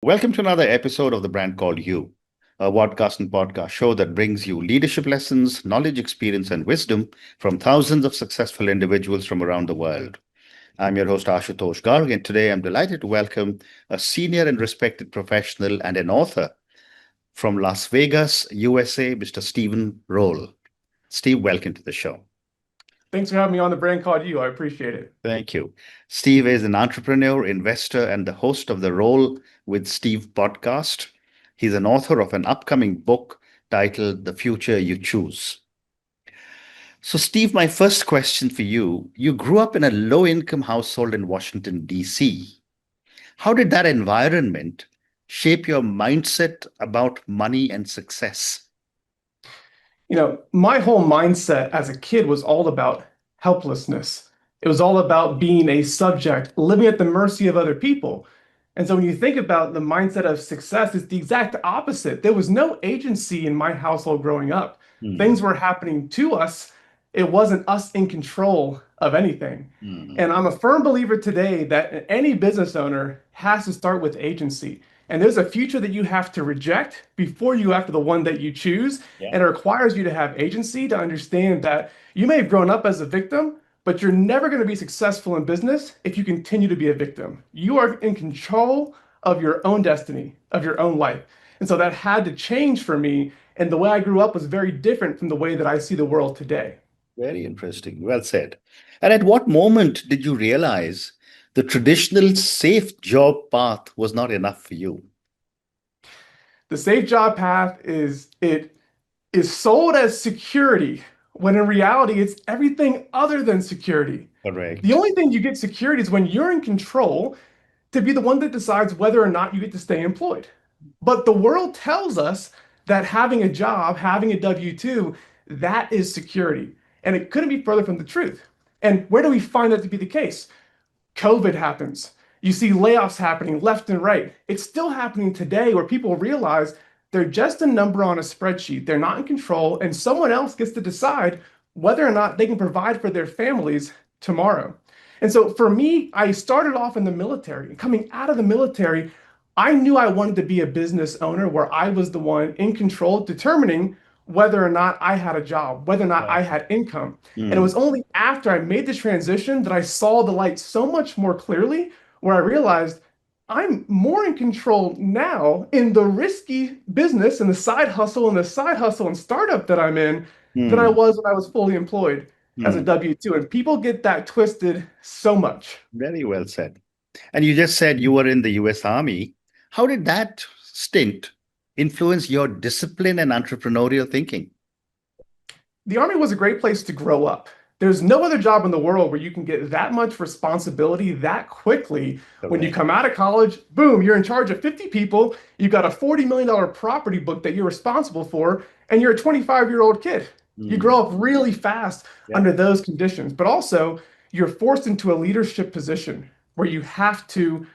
Welcome to another episode of The Brand Called You, a podcast and podcast show that brings you leadership lessons, knowledge, experience, and wisdom from thousands of successful individuals from around the world. I'm your host, Ashutosh Garg, and today I'm delighted to welcome a senior and respected professional and an author from Las Vegas, USA, Mr. Stephen Rolle. Steve, welcome to the show. Thanks for having me on The Brand Called You. I appreciate it. Thank you. Steve is an entrepreneur, investor, and the host of the Roll with Steve podcast. He's an author of an upcoming book titled The Future You Choose. So, Steve, my first question for you. You grew up in a low income household in Washington, D.C. How did that environment shape your mindset about money and success? My whole mindset as a kid was all about helplessness. It was all about being a subject, living at the mercy of other people. And so when you think about the mindset of success, it's the exact opposite. There was no agency in my household growing up. Hmm. Things were happening to us. It wasn't us in control of anything. Hmm. And I'm a firm believer today that any business owner has to start with agency. And there's a future that you have to reject before you after the one that you choose. Yeah. And it requires you to have agency to understand that you may have grown up as a victim, but you're never going to be successful in business if you continue to be a victim. You are in control of your own destiny, of your own life. And so that had to change for me. And the way I grew up was very different from the way that I see the world today. Very interesting. Well said. And at what moment did you realize the traditional safe job path was not enough for you? The safe job path is sold as security, when in reality it's everything other than security. The Correct. only thing you get security is when you're in control to be the one that decides whether or not you get to stay employed. But the world tells us that having a job, having a W-2, that is security. And it couldn't be further from the truth. And where do we find that to be the case? COVID happens. You see layoffs happening left and right. It's still happening today where people realize they're just a number on a spreadsheet. They're not in control, and someone else gets to decide whether or not they can provide for their families tomorrow. And so for me, I started off in the military. Coming out of the military, I knew I wanted to be a business owner where I was the one in control, determining whether or not I had a job, whether or not I Right. had income. And it Hmm. was only after I made the transition that I saw the light so much more clearly, where I realized I'm more in control now in the risky business and the side hustle and startup that I'm in than I Hmm. was when I was fully employed as a Hmm. W-2. And people get that twisted so much. Very well said. And you just said you were in the US Army. How did that stint influence your discipline and entrepreneurial thinking? The Army was a great place to grow up. There's no other job in the world where you can get that much responsibility that quickly. When you Correct. come out of college, boom, you're in charge of 50 people. You've got a $40 million property book that you're responsible for, and you're a 25-year-old kid. You Hmm. grow up really fast Yeah. under those conditions, but also you're forced into a leadership position where you have to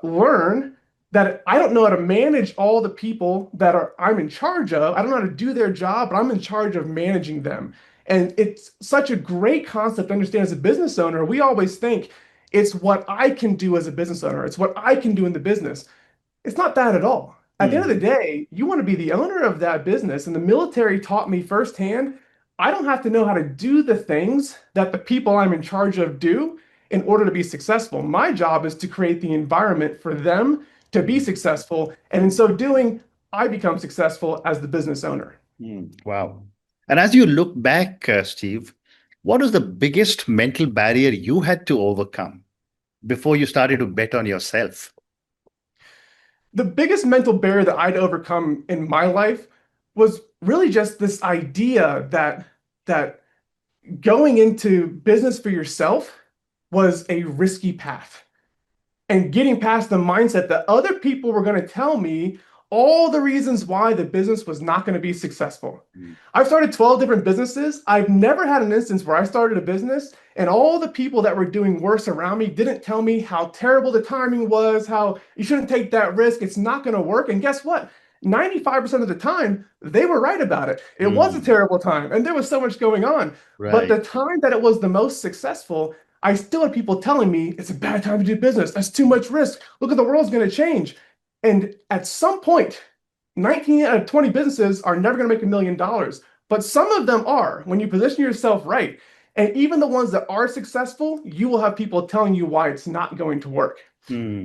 learn that I don't know how to manage all the people that I'm in charge of. I don't know how to do their job, but I'm in charge of managing them. And it's such a great concept to understand as a business owner. We always think it's what I can do as a business owner. It's what I can do in the business. It's not that at all. At the end of the Hmm. day, you want to be the owner of that business. And the military taught me firsthand, I don't have to know how to do the things that the people I'm in charge of do in order to be successful. My job is to create the environment for them to be Hmm. successful. And in so doing, I become successful as the business owner. Hmm. Wow. And as you look back, Steve, what was the biggest mental barrier you had to overcome before you started to bet on yourself? The biggest mental barrier that I'd overcome in my life was really just this idea that going into business for yourself was a risky path. And getting past the mindset that other people were going to tell me all the reasons why the business was not going to be successful. Hmm. I've started 12 different businesses. I've never had an instance where I started a business and all the people that were doing worse around me didn't tell me how terrible the timing was, how you shouldn't take that risk, it's not going to work. And guess what? 95% of the time, they were right about it. It was a Hmm. terrible time and there was so much going on. But Right. the time that it was the most successful, I still had people telling me it's a bad time to do business. That's too much risk. Look at the world's going to change. And at some point, 19 out of 20 businesses are never going to make $1 million, but some of them are when you position yourself right. And even the ones that are successful, you will have people telling you why it's not going to work.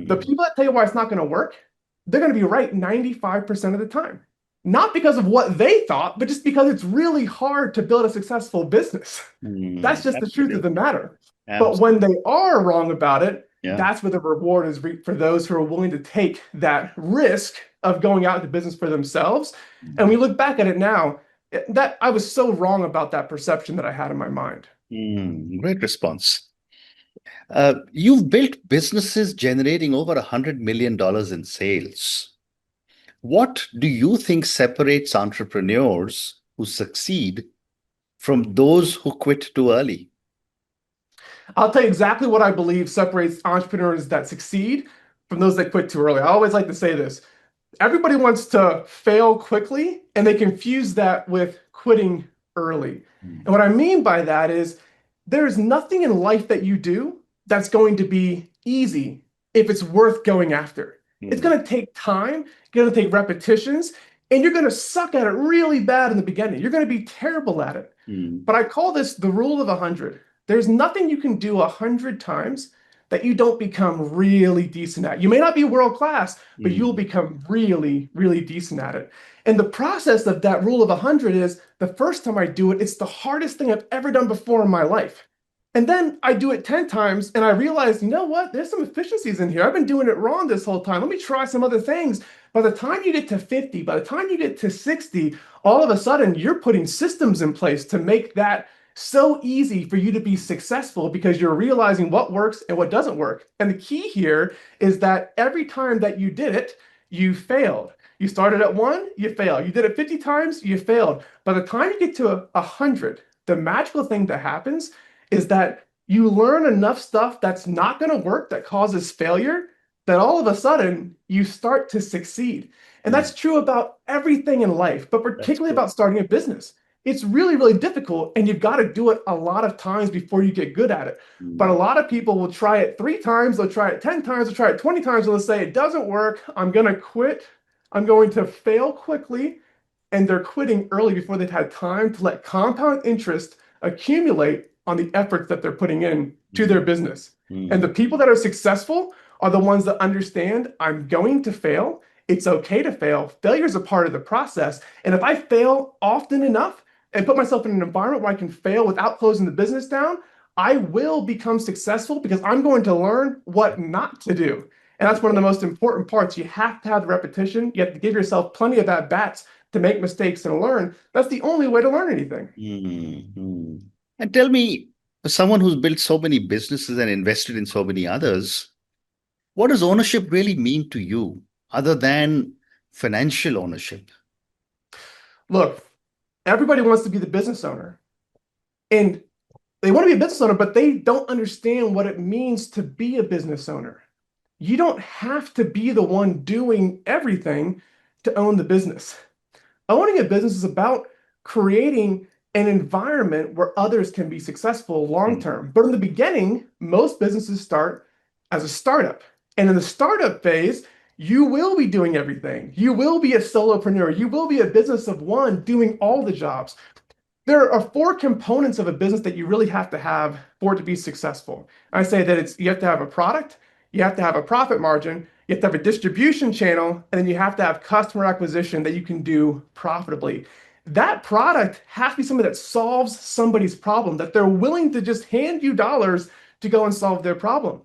The Hmm. people that tell you why it's not going to work, they're going to be right 95% of the time. Not because of what they thought, but just because it's really hard to build a successful business. Hmm. That's just the truth of the Absolutely. matter. But when Absolutely. they are wrong about it, Yeah. that's where the reward is reaped for those who are willing to take that risk of going out into business for themselves. And we look back at it now, that I was so wrong about that perception that I had in my mind. Great response. You've built businesses generating over $100 million in sales. What do you think separates entrepreneurs who succeed from those who quit too early? I'll tell you exactly what I believe separates entrepreneurs that succeed from those that quit too early. I always like to say this. Everybody wants to fail quickly, and they confuse that with quitting early. And what I mean by that is there is nothing in life that you do that's going to be easy if it's worth going after. It's Mm, going to take time, it's going to take repetitions, and you're going to suck at it really bad in the beginning. You're going to be terrible at it. mm, But I call this the rule of 100. There's nothing you can do 100 times that you don't become really decent at. You may not be world class, but you'll mm. become really, really decent at it. And the process of that rule of 100 is the first time I do it, it's the hardest thing I've ever done before in my life. And then I do it 10 times and I realize, you know what? There's some efficiencies in here. I've been doing it wrong this whole time. Let me try some other things. By the time you get to 50, by the time you get to 60, all of a sudden you're putting systems in place to make that so easy for you to be successful because you're realizing what works and what doesn't work. And the key here is that every time that you did it, you failed. You started at one, you failed. You did it 50 times, you failed. By the time you get to 100, the magical thing that happens is that you learn enough stuff that's not going to work that causes failure that all of a sudden you start to succeed. And Mm. that's true about everything in life, but That's particularly true. about starting a business. It's really, really difficult, and you've got to do it a lot of times before you get good at it. But a Mm, lot of people will try it 3 times, they'll try it 10 times, they'll try it 20 times, and they'll say, it doesn't work. I'm going to quit. I'm going to fail quickly. And they're quitting early before they've had time to let compound interest accumulate on the efforts that they're putting in to mm, their business. And the mm. people that are successful are the ones that understand I'm going to fail. It's okay to fail. Failure is a part of the process. And if I fail often enough and put myself in an environment where I can fail without closing the business down, I will become successful because I'm going to learn what not to do. And that's one of the most important parts. You have to have the repetition. You have to give yourself plenty of at bats to make mistakes and learn. That's the only way to learn anything. Mm. And tell me, as someone who's built so many businesses and invested in so many others, what does ownership really mean to you other than financial ownership? Look, everybody wants to be the business owner. And they want to be a business owner, but they don't understand what it means to be a business owner. You don't have to be the one doing everything to own the business. Owning a business is about creating an environment where others can be successful long Mm, term. But in the beginning, most businesses start as a startup. And in the startup phase, you will be doing everything. You will be a solopreneur. You will be a business of one doing all the jobs. There are four components of a business that you really have to have for it to be successful. I say that it's you have to have a product, you have to have a profit margin, you have to have a distribution channel, and then you have to have customer acquisition that you can do profitably. That product has to be something that solves somebody's problem, that they're willing to just hand you dollars to go and solve their problem.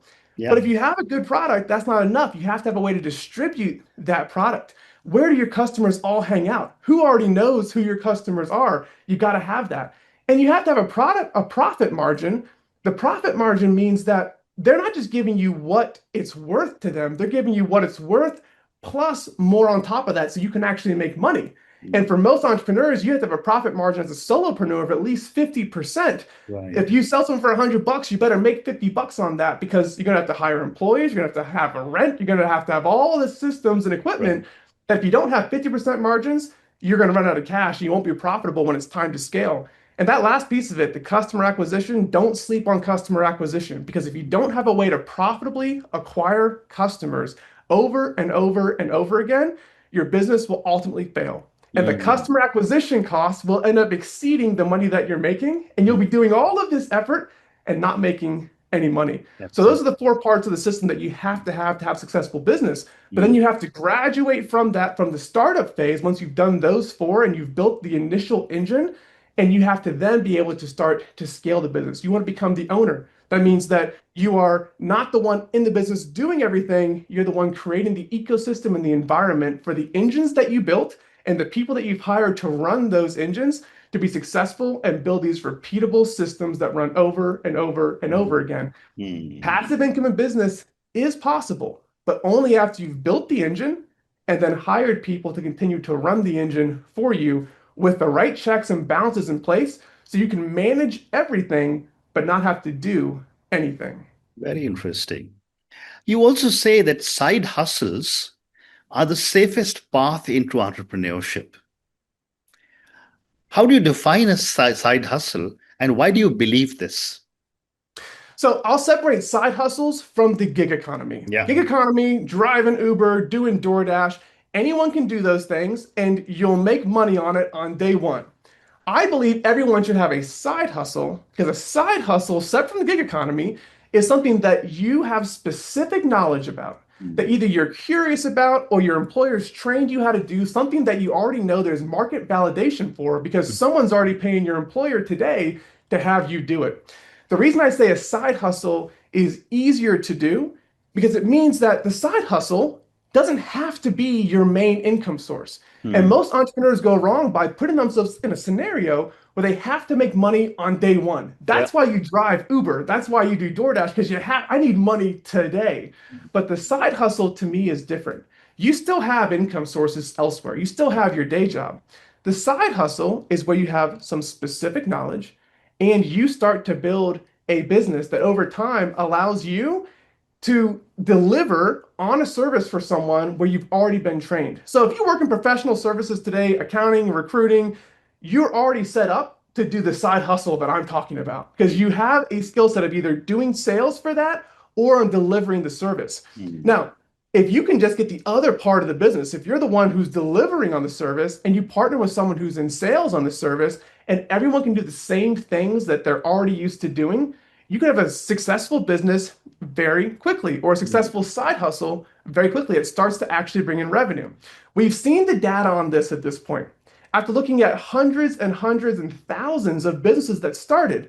But yeah. if you have a good product, that's not enough. You have to have a way to distribute that product. Where do your customers all hang out? Who already knows who your customers are? You got to have that. And you have to have a profit margin. The profit margin means that they're not just giving you what it's worth to them, they're giving you what it's worth plus more on top of that so you can actually make money. And Mm, for most entrepreneurs, you have to have a profit margin as a solopreneur of at least 50%. right. If you sell something for $100, you better make $50 on that because you're gonna have to hire employees, you're gonna have a rent, you're gonna have all the systems and Right. equipment. That if you don't have 50% margins, you're gonna run out of cash and you won't be profitable when it's time to scale. And that last piece of it, the customer acquisition, don't sleep on customer acquisition because if you don't have a way to profitably acquire customers, over and over and over again, your business will ultimately fail. And the Mm. customer acquisition costs will end up exceeding the money that you're making. And you'll Mm. be doing all of this effort and not making any money. So those are Absolutely. the four parts of the system that you have to have successful business. But then Mm. you have to graduate from that, from the startup phase, once you've done those four and you've built the initial engine, and you have to then be able to start to scale the business. You want to become the owner. That means that you are not the one in the business doing everything. You're the one creating the ecosystem and the environment for the engines that you built and the people that you've hired to run those engines to be successful and build these repeatable systems that run over and over and over again. Mm. Passive income in business is possible, but only after you've built the engine and then hired people to continue to run the engine for you with the right checks and balances in place so you can manage everything but not have to do anything. Very interesting. You also say that side hustles are the safest path into entrepreneurship. How do you define a side hustle and why do you believe this? So I'll separate side hustles from the gig economy. Yeah. Gig economy, driving Uber, doing DoorDash, anyone can do those things and you'll make money on it on day one. I believe everyone should have a side hustle because a side hustle, separate from the gig economy, is something that you have specific knowledge about, that Mm. either you're curious about or your employer's trained you how to do, something that you already know there's market validation for because someone's already paying your employer today to have you do it. The reason I say a side hustle is easier to do because it means that the side hustle doesn't have to be your main income source. And Mm. most entrepreneurs go wrong by putting themselves in a scenario where they have to make money on day one. Yeah. That's why you drive Uber. That's why you do DoorDash because I need money today. But the side hustle to me is different. You still have income sources elsewhere. You still have your day job. The side hustle is where you have some specific knowledge and you start to build a business that over time allows you to deliver on a service for someone where you've already been trained. So if you work in professional services today, accounting, recruiting, you're already set up to do the side hustle that I'm talking about because you have a skill set of either doing sales for that or on delivering the service. Mm. Now, if you can just get the other part of the business, if you're the one who's delivering on the service and you partner with someone who's in sales on the service and everyone can do the same things that they're already used to doing, you can have a successful business very quickly or a Mm. successful side hustle very quickly. It starts to actually bring in revenue. We've seen the data on this at this point. After looking at hundreds and hundreds and thousands of businesses that started,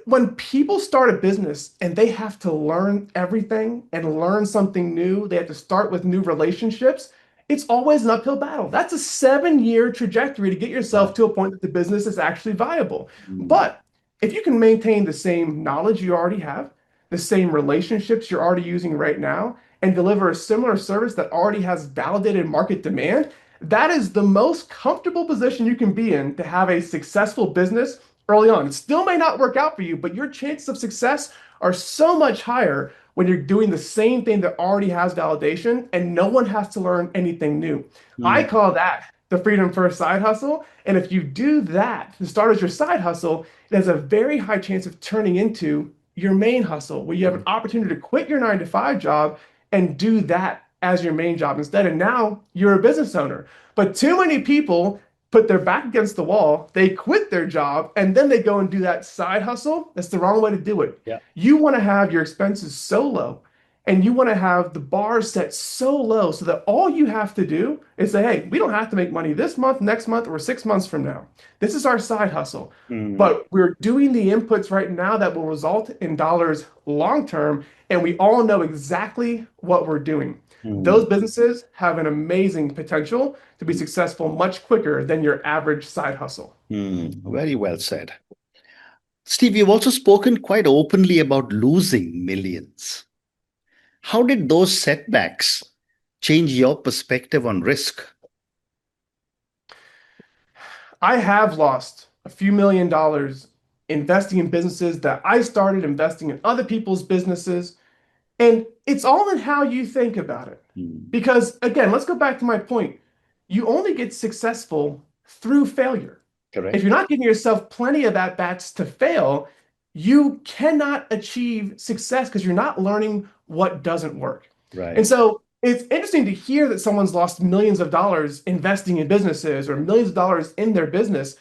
when people start a business and they have to learn everything and learn something new, they have to start with new relationships. It's always an uphill battle. That's a 7 year trajectory to get Yeah. yourself to a point that the business is actually viable. Mm. But if you can maintain the same knowledge you already have, the same relationships you're already using right now, and deliver a similar service that already has validated market demand, that is the most comfortable position you can be in to have a successful business early on. It still may not work out for you, but your chances of success are so much higher when you're doing the same thing that already has validation and no one has to learn anything new. I Mm. call that the freedom first side hustle. And if you do that to start as your side hustle, it has a very high chance of turning into your main hustle where you have an opportunity to quit your 9 to 5 job and do that as your main job instead. And now you're a business owner. But too many people put their back against the wall, they quit their job, and then they go and do that side hustle. That's the wrong way to do it. Yeah. You want to have your expenses so low and you want to have the bar set so low so that all you have to do is say, hey, we don't have to make money this month, next month, or 6 months from now. This is our side hustle. Mm. But we're doing the inputs right now that will result in dollars long term, and we all know exactly what we're doing. Mm. Those businesses have an amazing potential to be successful much quicker than your average side hustle. Mm. Very well said. Steve, you've also spoken quite openly about losing millions. How did those setbacks change your perspective on risk? I have lost a few $1 million investing in businesses that I started, investing in other people's businesses. And it's all in how you think about it. Mm. Because again, let's go back to my point. You only get successful through failure. If Correct. you're not giving yourself plenty of at-bats to fail, you cannot achieve success because you're not learning what doesn't work. And Right. so it's interesting to hear that someone's lost millions of dollars investing in businesses or millions of dollars in their business.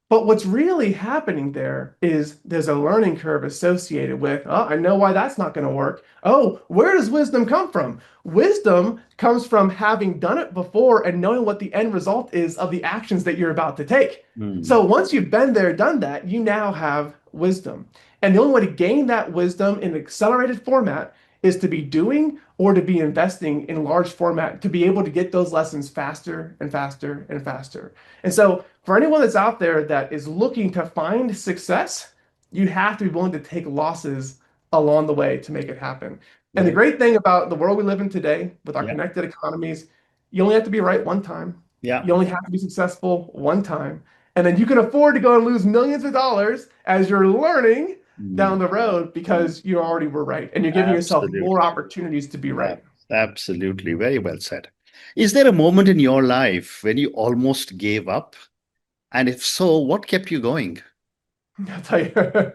But what's really happening there is there's a learning curve associated with, oh, I know why that's not going to work. Oh, where does wisdom come from? Wisdom comes from having done it before and knowing what the end result is of the actions that you're about to take. Mm, So once you've been there, done that, you now have wisdom. And the only way to gain that wisdom in an accelerated format is to be doing or to be investing in large format to be able to get those lessons faster and faster and faster. And so, for anyone that's out there that is looking to find success, you have to be willing to take losses along the way to make it happen. And the very, great thing about the world we live in today with our yeah, connected economies, you only have to be right one time. yeah. You only have to be successful one time. And then you can afford to go and lose millions of dollars as you're learning Mm, down the road mm, because you already were right and you're giving yourself more absolutely. opportunities to be right. Absolutely. Very well said. Is there a moment in your life when you almost gave up? And if so, what kept you going? I'll tell you,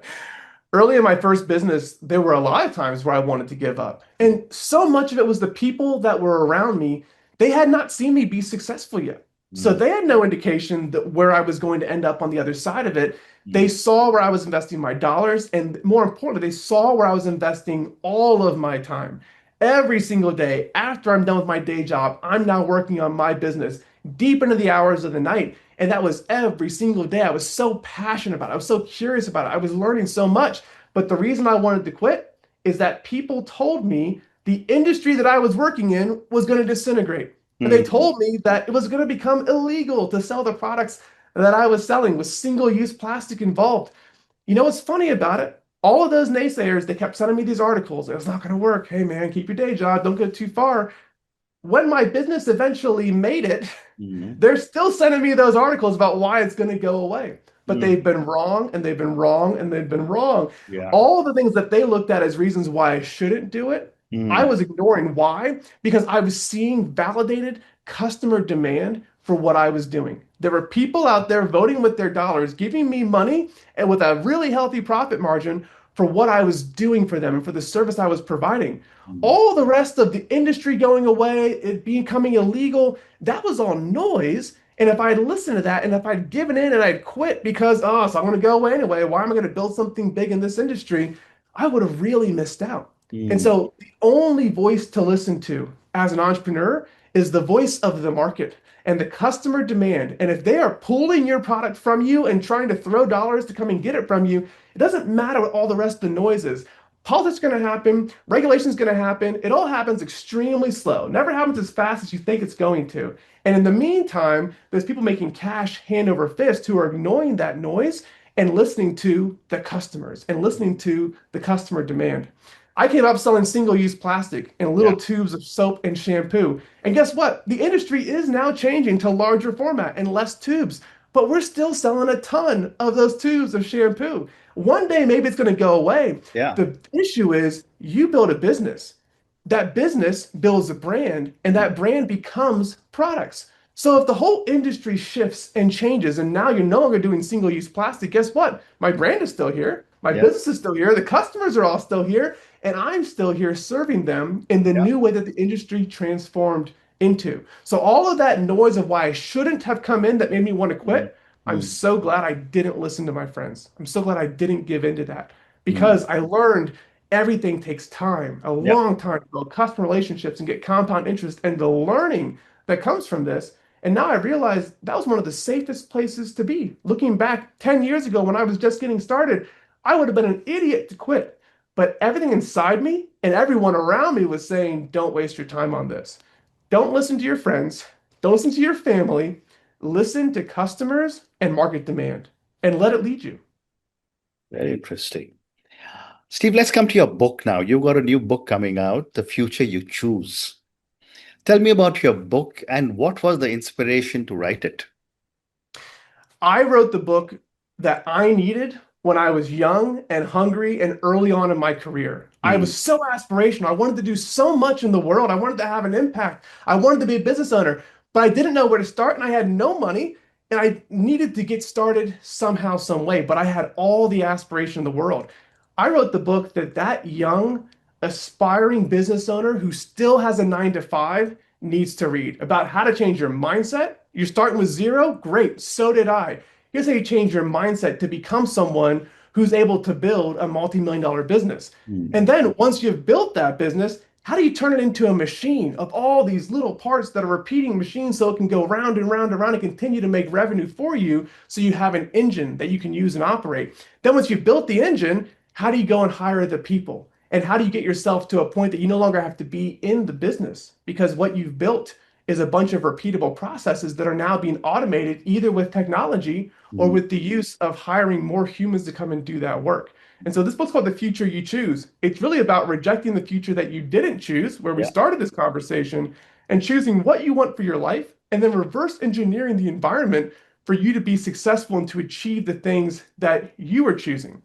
early in my first business, there were a lot of times where I wanted to give up. And so much of it was the people that were around me, they had not seen me be successful yet. So Mm, they had no indication that where I was going to end up on the other side of it. They mm, saw where I was investing my dollars, and more importantly, they saw where I was investing all of my time. Every single day after I'm done with my day job, I'm now working on my business deep into the hours of the night. And that was every single day. I was so passionate about it. I was so curious about it. I was learning so much. But the reason I wanted to quit is that people told me the industry that I was working in was going to disintegrate. And they mm, told me that it was going to become illegal to sell the products that I was selling with single-use plastic involved. You know what's funny about it? All of those naysayers, they kept sending me these articles. It's not going to work. Hey, man, keep your day job. Don't go too far. When my business eventually made it, mm, they're still sending me those articles about why it's going to go away. But they've mm. been wrong and they've been wrong and they've been wrong. Yeah. All the things that they looked at as reasons why I shouldn't do it, I Mm, was ignoring. Why? Because I was seeing validated customer demand for what I was doing. There were people out there voting with their dollars, giving me money and with a really healthy profit margin for what I was doing for them and for the service I was providing. mm, All the rest of the industry going away, it becoming illegal, that was all noise. And if I'd listened to that and if I'd given in and I'd quit because, oh, so I'm going to go away anyway, why am I going to build something big in this industry? I would have really missed out. And mm, so the only voice to listen to as an entrepreneur is the voice of the market and the customer demand. And if they are pulling your product from you and trying to throw dollars to come and get it from you, it doesn't matter what all the rest of the noise is. Politics is going to happen, regulation is going to happen. It all happens extremely slow. Never happens as fast as you think it's going to. And in the meantime, there's people making cash hand over fist who are ignoring that noise and listening to the customers and listening to the customer demand. I came up selling single-use plastic and yeah. little tubes of soap and shampoo. And guess what? The industry is now changing to larger format and less tubes, but we're still selling a ton of those tubes of shampoo. One day, maybe it's going to go away. Yeah. The issue is you build a business. That business builds a brand, and Mm, that brand becomes products. So if the whole industry shifts and changes, and now you're no longer doing single-use plastic, guess what? My brand is still here. My yeah. business is still here. The customers are all still here, and I'm still here serving them in the Yeah. new way that the industry transformed into. So all of that noise of why I shouldn't have come in that made me want to Mm, quit, I'm mm, so glad I didn't listen to my friends. I'm so glad I didn't give into that mm. because I learned everything takes time, a Yep. long time to build customer relationships and get compound interest and the learning that comes from this. And now I realize that was one of the safest places to be. Looking back 10 years ago when I was just getting started, I would have been an idiot to quit. But everything inside me and everyone around me was saying, don't waste your time on this. Don't listen to your friends. Don't listen to your family. Listen to customers and market demand and let it lead you. Very interesting. Steve, let's come to your book now. You've got a new book coming out, The Future You Choose. Tell me about your book and what was the inspiration to write it? I wrote the book that I needed when I was young and hungry and early on in my career. I Mm, was so aspirational. I wanted to do so much in the world. I wanted to have an impact. I wanted to be a business owner, but I didn't know where to start and I had no money and I needed to get started somehow, some way, but I had all the aspiration in the world. I wrote the book that young aspiring business owner who still has a 9 to 5 needs to read about how to change your mindset. You're starting with zero? Great. So did I. Here's how you change your mindset to become someone who's able to build a multi-million dollar business. And Mm. then once you've built that business, how do you turn it into a machine of all these little parts that are repeating machines so it can go round and round and round and continue to make revenue for you so you have an engine that you can use and operate? Then once you've built the engine, how do you go and hire the people? And how do you get yourself to a point that you no longer have to be in the business? Because what you've built is a bunch of repeatable processes that are now being automated either with technology or Mm. with the use of hiring more humans to come and do that work. And so this book's called The Future You Choose. It's really about rejecting the future that you didn't choose, where we Yeah. started this conversation, and choosing what you want for your life, and then reverse engineering the environment for you to be successful and to achieve the things that you are choosing.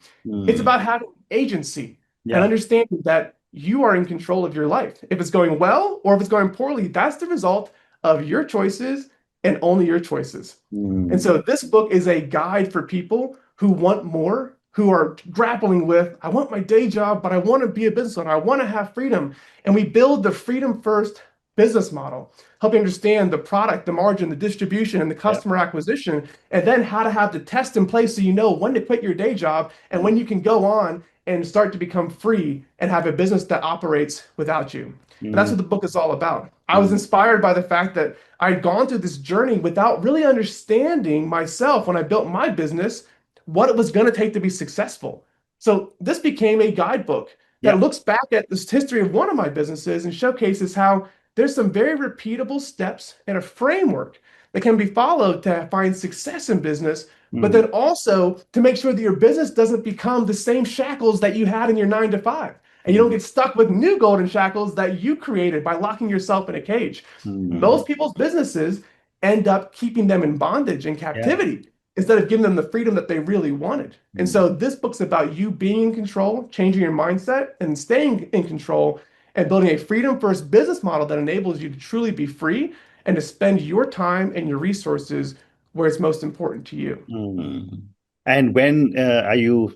It's Mm. about having agency and Yeah. understanding that you are in control of your life. If it's going well or if it's going poorly, that's the result of your choices and only your choices. And Mm. so this book is a guide for people who want more, who are grappling with, I want my day job, but I want to be a business owner. I want to have freedom. And we build the freedom first business model, help you understand the product, the margin, the distribution, and the Yeah. customer acquisition, and then how to have the test in place so you know when to quit your day job and when you can go on and start to become free and have a business that operates without you. And that's Mm. what the book is all about. I was Mm. inspired by the fact that I'd gone through this journey without really understanding myself when I built my business, what it was going to take to be successful. So this became a guidebook that Yeah. looks back at this history of one of my businesses and showcases how there's some very repeatable steps and a framework that can be followed to find success in business, but Mm. then also to make sure that your business doesn't become the same shackles that you had in your 9 to 5. And you don't Mm. get stuck with new golden shackles that you created by locking yourself in a cage. Mm. Most people's businesses end up keeping them in bondage and Yeah. captivity instead of giving them the freedom that they really wanted. And Mm. so this book's about you being in control, changing your mindset, and staying in control and building a freedom first business model that enables you to truly be free and to spend your time and your resources where it's most important to you. Mm. And when are you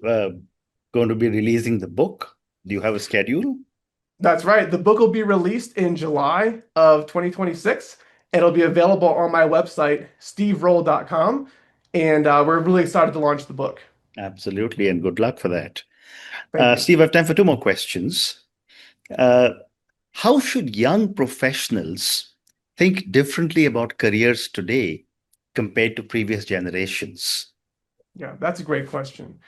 going to be releasing the book? Do you have a schedule? That's right. The book will be released in July of 2026. It'll be available on my website, steverolle.com. And we're really excited to launch the book. Absolutely, and good luck for that. Thank you. Steve, I have time for two more questions. Uh, how should young professionals think differently about careers today compared to previous generations? Yeah, that's a great question.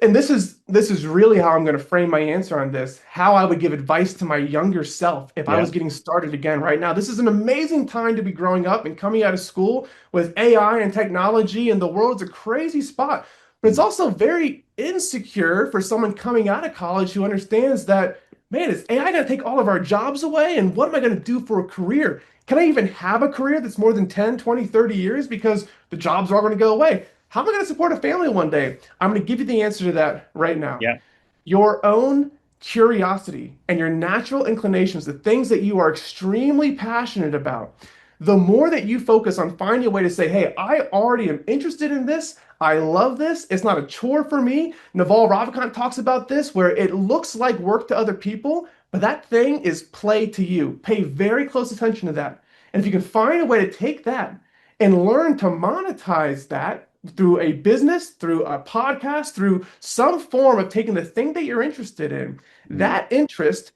And this is really how I'm going to frame my answer on this, how I would give advice to my younger self if I Yeah. was getting started again right now. This is an amazing time to be growing up and coming out of school with AI and technology, and the world's a crazy spot. But it's Mm. also very insecure for someone coming out of college who understands that, man, is AI going to take all of our jobs away? And what am I going to do for a career? Can I even have a career that's more than 10, 20, 30 years because the jobs are all going to go away? How am I going to support a family one day? I'm going to give you the answer to that right now. Yeah. Your own curiosity and your natural inclinations, the things that you are extremely passionate about, the more that you focus on finding a way to say, hey, I already am interested in this. I love this. It's not a chore for me. Naval Ravikant talks about this, where it looks like work to other people, but that thing is play to you. Pay very close attention to that. And if you can find a way to take that and learn to monetize that through a business, through a podcast, through some form of taking the thing that you're interested in, Mm. that interest,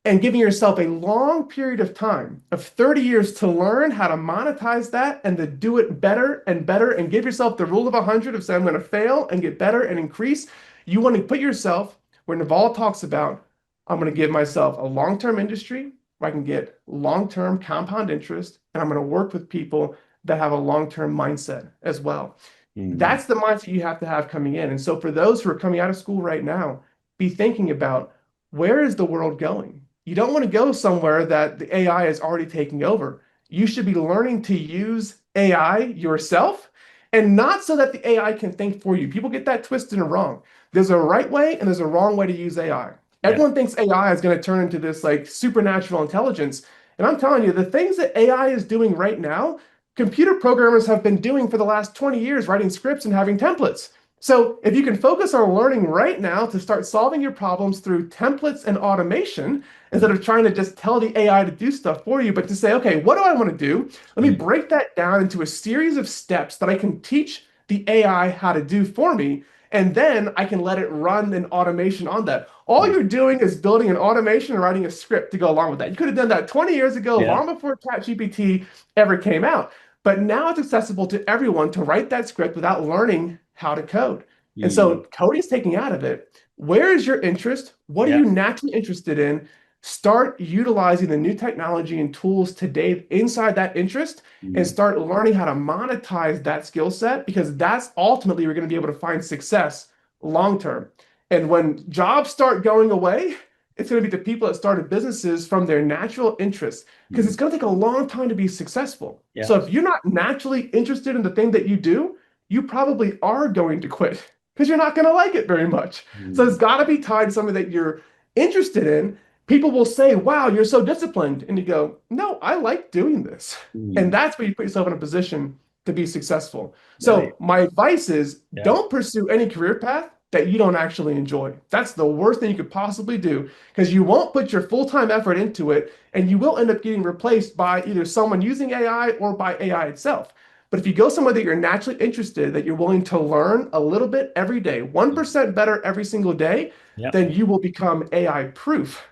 and giving yourself a long period of time of 30 years to learn how to monetize that and to do it better and better and give yourself the rule of 100 of saying, I'm going to fail and get better and increase. You want to put yourself where Naval talks about, I'm going to give myself a long-term industry where I can get long-term compound interest, and I'm going to work with people that have a long-term mindset as well. Mm. That's the mindset you have to have coming in. And so for those who are coming out of school right now, be thinking about, where is the world going? You don't want to go somewhere that the AI is already taking over. You should be learning to use AI yourself, and not so that the AI can think for you. People get that twisted and wrong. There's a right way and there's a wrong way to use AI. Yeah. Everyone thinks AI is going to turn into this like supernatural intelligence. And I'm telling you, the things that AI is doing right now, computer programmers have been doing for the last 20 years, writing scripts and having templates. So if you can focus on learning right now to start solving your problems through templates and automation, instead of trying to just tell the AI to do stuff for you, but to say, okay, what do I want to do? Let me Mm. break that down into a series of steps that I can teach the AI how to do for me. And then I can let it run an automation on that. All Mm. you're doing is building an automation and writing a script to go along with that. You could have done that 20 years ago, Yeah. long before ChatGPT ever came out. But now it's accessible to everyone to write that script without learning how to code. And Mm. so coding's taking out of it. Where is your interest? What are Yeah. you naturally interested in? Start utilizing the new technology and tools today inside that interest and Mm. start learning how to monetize that skill set, because that's ultimately you're going to be able to find success long term. And when jobs start going away, it's going to be the people that started businesses from their natural interests, because Mm. it's going to take a long time to be successful. Yeah. So if you're not naturally interested in the thing that you do, you probably are going to quit because you're not going to like it very much. So it's Mm. got to be tied to something that you're interested in. People will say, wow, you're so disciplined. And you go, no, I like doing this. And Mm. that's where you put yourself in a position to be successful. Very. So my advice is Yeah. don't pursue any career path that you don't actually enjoy. That's the worst thing you could possibly do, because you won't put your full-time effort into it and you will end up getting replaced by either someone using AI or by AI itself. But if you go somewhere that you're naturally interested, that you're willing to learn a little bit every day, 1% better every single day, Yeah. then you will become AI proof.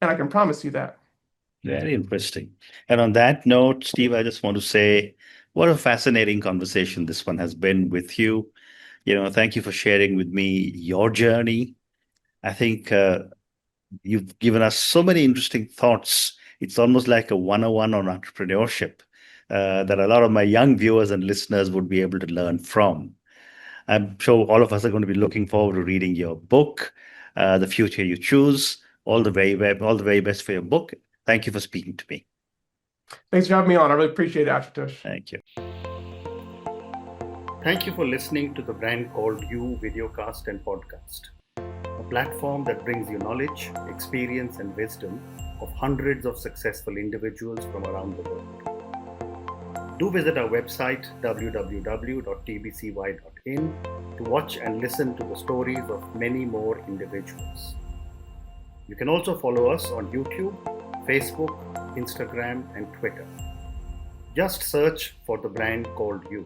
And I can promise you that. Very interesting. And on that note, Steve, I just want to say what a fascinating conversation this one has been with you. Thank you for sharing with me your journey. I think you've given us so many interesting thoughts. It's almost like a 101 on entrepreneurship that a lot of my young viewers and listeners would be able to learn from. I'm sure all of us are going to be looking forward to reading your book, The Future You Choose. All the very best for your book. Thank you for speaking to me. Thanks for having me on. I really appreciate it, Ashutosh. Thank you. Thank you for listening to the Brand Called You videocast and podcast, a platform that brings you knowledge, experience, and wisdom of hundreds of successful individuals from around the world. Do visit our website www.tbcy.in to watch and listen to the stories of many more individuals. You can also follow us on YouTube, Facebook, Instagram, and Twitter. Just search for the Brand Called You.